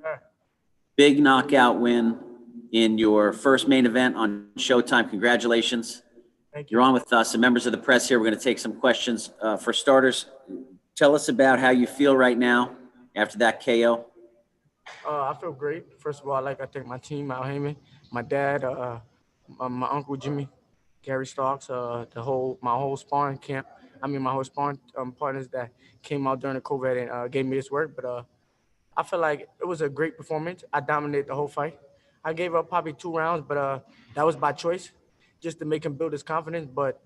Sure. Big knockout win in your first main event on Showtime. Congratulations. Thank you. You're on with us and members of the press here. We're going to take some questions. For starters, tell us about how you feel right now after that KO. I feel great. First of all, I'd like to thank my team, Al Heyman, my dad, my uncle Jimmy, Gary Starks, my whole sparring camp. My whole sparring partners that came out during the COVID and gave me this work. But I feel like it was a great performance. I dominated the whole fight. I gave up probably 2 rounds, but that was by choice, just to make him build his confidence. But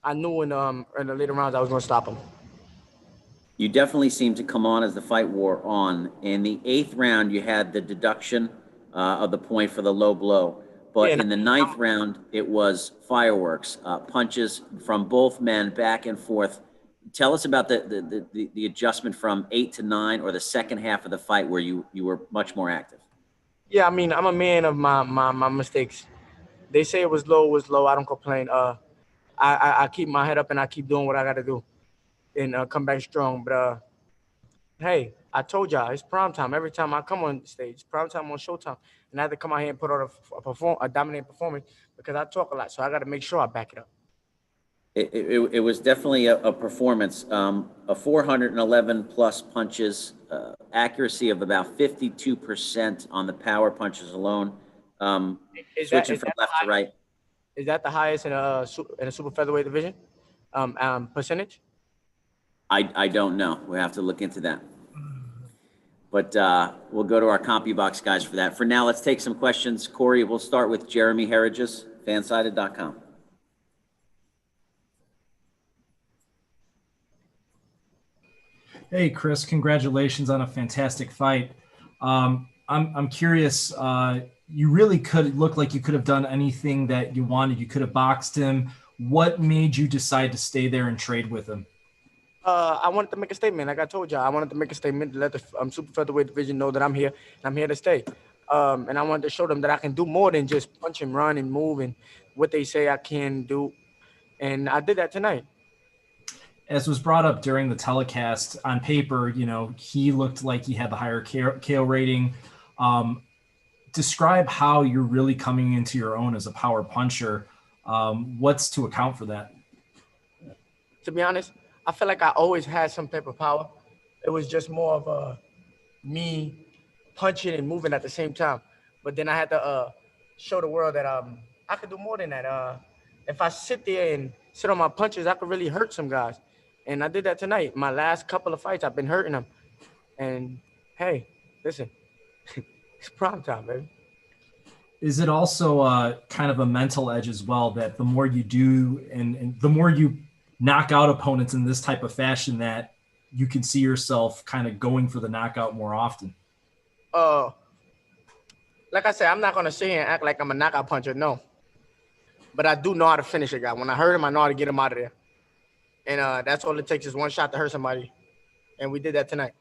I knew in the later rounds I was going to stop him. You definitely seemed to come on as the fight wore on. In the 8th round, you had the deduction of the point for the low blow. But in the 9th round, it was fireworks, punches from both men back and forth. Tell us about the adjustment from 8 to 9 or the second half of the fight where you were much more active. Yeah, I'm a man of my mistakes. They say it was low. I don't complain. I keep my head up and I keep doing what I got to do and come back strong. But hey, I told y'all it's prime time. Every time I come on stage, it's prime time on Showtime, and I have to come out here and put on a dominant performance because I talk a lot. So I got to make sure I back it up. It was definitely a performance. A 411 plus punches, accuracy of about 52% on the power punches alone. Switching from left to right. Is that the highest in a super featherweight division? Percentage? I don't know. We have to look into that. But we'll go to our CompuBox guys for that. For now, let's take some questions. Corey, we'll start with Jeremy Herridges, fansided.com. Hey, Chris, congratulations on a fantastic fight. I'm curious, you really could look like you could have done anything that you wanted. You could have boxed him. What made you decide to stay there and trade with him? I wanted to make a statement. Like I told you, I wanted to make a statement to let the super featherweight division know that I'm here and I'm here to stay. And I wanted to show them that I can do more than just punch and run and move and what they say I can do. And I did that tonight. As was brought up during the telecast, on paper, he looked like he had the higher KO rating. Describe how you're really coming into your own as a power puncher. What's to account for that? To be honest, I feel like I always had some type of power. It was just more of me punching and moving at the same time. But then I had to show the world that I could do more than that. If I sit there and sit on my punches, I could really hurt some guys. And I did that tonight. My last couple of fights, I've been hurting them. And hey, listen, it's prime time, baby. Is it also kind of a mental edge as well that the more you do and the more you knock out opponents in this type of fashion that you can see yourself kind of going for the knockout more often? Like I said, I'm not going to sit here and act like I'm a knockout puncher, no. But I do know how to finish a guy. When I hurt him, I know how to get him out of there. And that's all it takes is one shot to hurt somebody. And we did that tonight.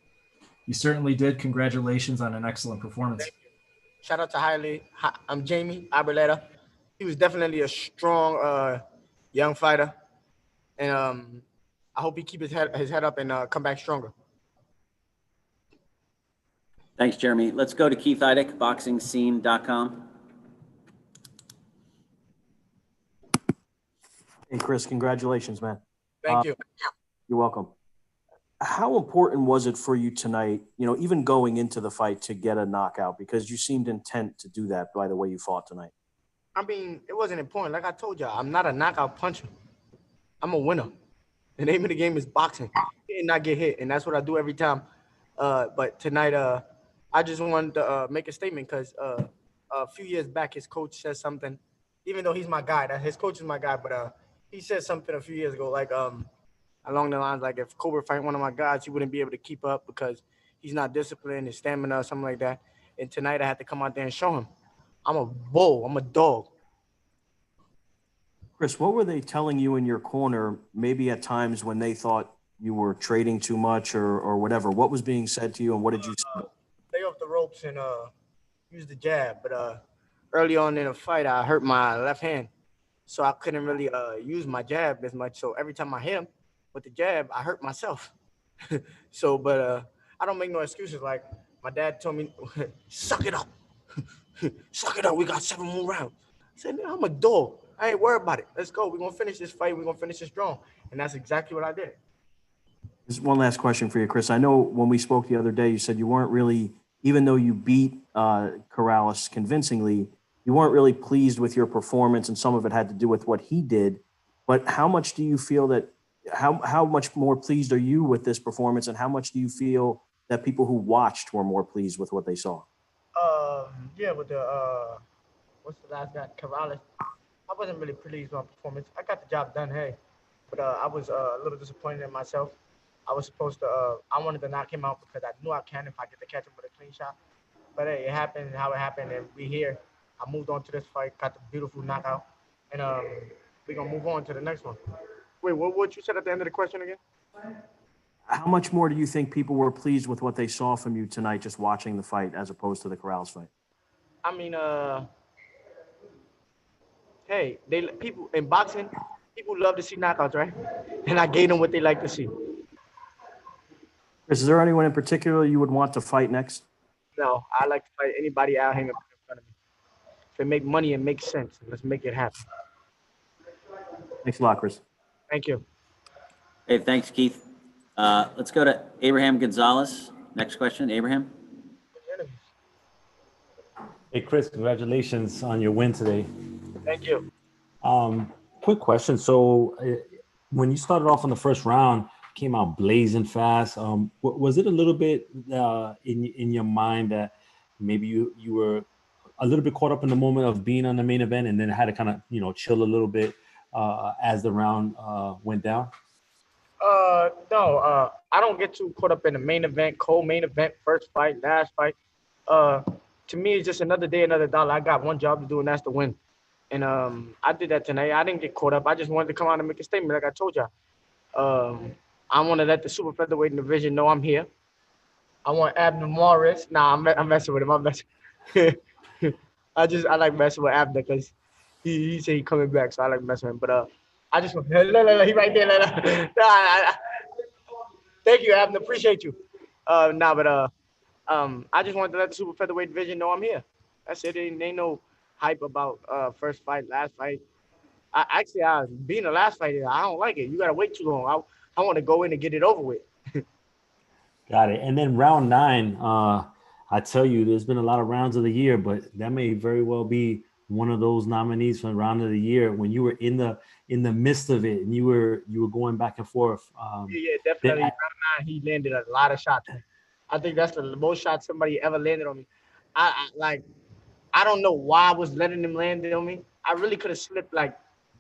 You certainly did. Congratulations on an excellent performance. Shout out to I'm Jaime Arboleda. He was definitely a strong young fighter. And I hope he keep his head up and come back stronger. Thanks, Jeremy. Let's go to Keith Idec, boxingscene.com. Hey, Chris, congratulations, man. Thank you. You're welcome. How important was it for you tonight, even going into the fight, to get a knockout? Because you seemed intent to do that by the way you fought tonight. It wasn't important. Like I told you, I'm not a knockout puncher. I'm a winner. The name of the game is boxing. Hit and not get hit, and that's what I do every time. But tonight, I just wanted to make a statement because a few years back, his coach said something. Even though he's my guy, his coach is my guy, but he said something a few years ago, like along the lines like if Colbert fight one of my guys, he wouldn't be able to keep up because he's not disciplined, his stamina or something like that. And tonight I had to come out there and show him I'm a bull, I'm a dog. Chris, what were they telling you in your corner, maybe at times when they thought you were trading too much or whatever? What was being said to you and what did you say? Stay off the ropes and use the jab. But early on in the fight, I hurt my left hand. So I couldn't really use my jab as much. So every time I hit him with the jab, I hurt myself. But I don't make no excuses. Like My dad told me, suck it up. Suck it up. We got 7 more rounds. I said, I'm a dog. I ain't worried about it. Let's go. We're going to finish this fight. We're going to finish it strong. And that's exactly what I did. Just one last question for you, Chris. I know when we spoke the other day, you said you weren't really, even though you beat Corrales convincingly, you weren't really pleased with your performance, and some of it had to do with what he did. But how much do you feel that, how much more pleased are you with this performance, and how much do you feel that people who watched were more pleased with what they saw? Yeah, with the, what's the last guy, Corrales. I wasn't really pleased with my performance. I got the job done, hey. But I was a little disappointed in myself. I was supposed to, I wanted to knock him out because I knew I can if I get to catch him with a clean shot. But hey, it happened how it happened, and we here. I moved on to this fight, got the beautiful knockout, and we're going to move on to the next one. Wait, what you said at the end of the question again? How much more do you think people were pleased with what they saw from you tonight just watching the fight as opposed to the Corrales fight? I mean, hey, people in boxing, people love to see knockouts, right? And I gave them what they like to see. Chris, is there anyone in particular you would want to fight next? No, I like to fight anybody out hanging in front of me. If it make money and makes sense, let's make it happen. Thanks a lot, Chris. Thank you. Hey, thanks, Keith. Let's go to Abraham Gonzalez. Next question, Abraham. Hey, Chris, congratulations on your win today. Thank you. Quick question. So when you started off in the first round, came out blazing fast. Was it a little bit in your mind that maybe you were a little bit caught up in the moment of being on the main event and then had to kind of, chill a little bit as the round went down? No, I don't get too caught up in the main event, co-main event, first fight, last fight. To me, it's just another day, another dollar. I got one job to do, and that's to win. And I did that tonight. I didn't get caught up. I just wanted to come out and make a statement, like I told y'all. I want to let the super featherweight division know I'm here. I want Abner Morris. Nah, I'm messing with him. I'm messing. I like messing with Abner because he said he coming back, so I like messing with him. But I just want he right there. Thank you, Abner. Appreciate you. I just wanted to let the super featherweight division know I'm here. That's it. Ain't no hype about first fight, last fight. Being the last fighter, I don't like it. You gotta wait too long. I want to go in and get it over with. Got it. And then round 9, I tell you, there's been a lot of rounds of the year, but that may very well be one of those nominees for the round of the year when you were in the midst of it and you were going back and forth. Yeah, definitely. Round 9, he landed a lot of shots. I think that's the most shots somebody ever landed on me. I don't know why I was letting them land on me. I really could have slipped like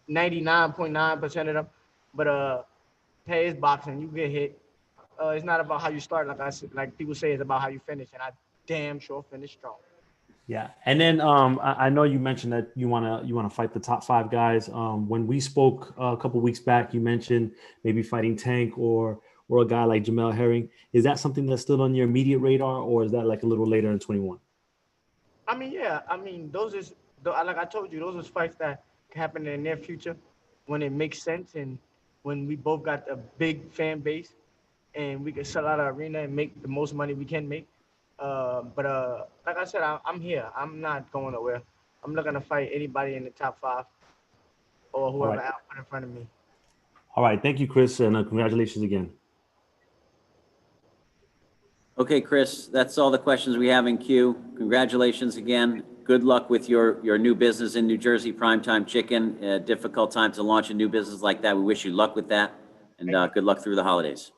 99.9% of them, but hey, it's boxing. You get hit. It's not about how you start, like people say, it's about how you finish, and I damn sure finished strong. Yeah, and then I know you mentioned that you wanna fight the top 5 guys. When we spoke a couple weeks back, you mentioned maybe fighting Tank or a guy like Jamel Herring. Is that something that's still on your immediate radar, or is that like a little later in 21? I mean, yeah. I mean, like I told you, those are fights that can happen in the near future when it makes sense and when we both got a big fan base and we can sell out our arena and make the most money we can make. But like I said, I'm here. I'm not going nowhere. I'm not going to fight anybody in the top 5 or whoever out in front of me. All right. Thank you, Chris, and congratulations again. Okay, Chris, that's all the questions we have in queue. Congratulations again. Good luck with your new business in New Jersey, Primetime Chicken. Difficult time to launch a new business like that. We wish you luck with that, and good luck through the holidays.